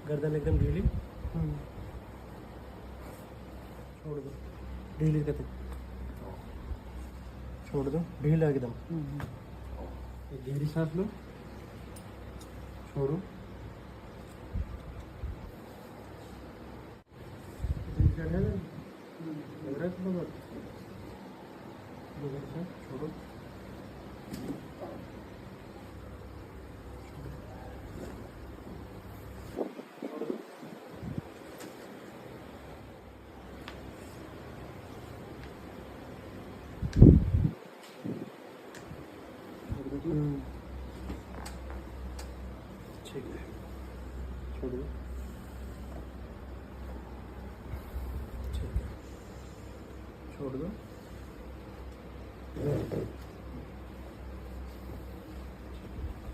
गर्दन एकदम ढीली, छोड़ दो, ढीली करते, छोड़ दो, ढीला एकदम। एक गहरी सांस लो, छोड़ो, लग रहा है थोड़ा बहुत, छोड़ो, ठीक है, छोड़ दो, ठीक है, छोड़ दो।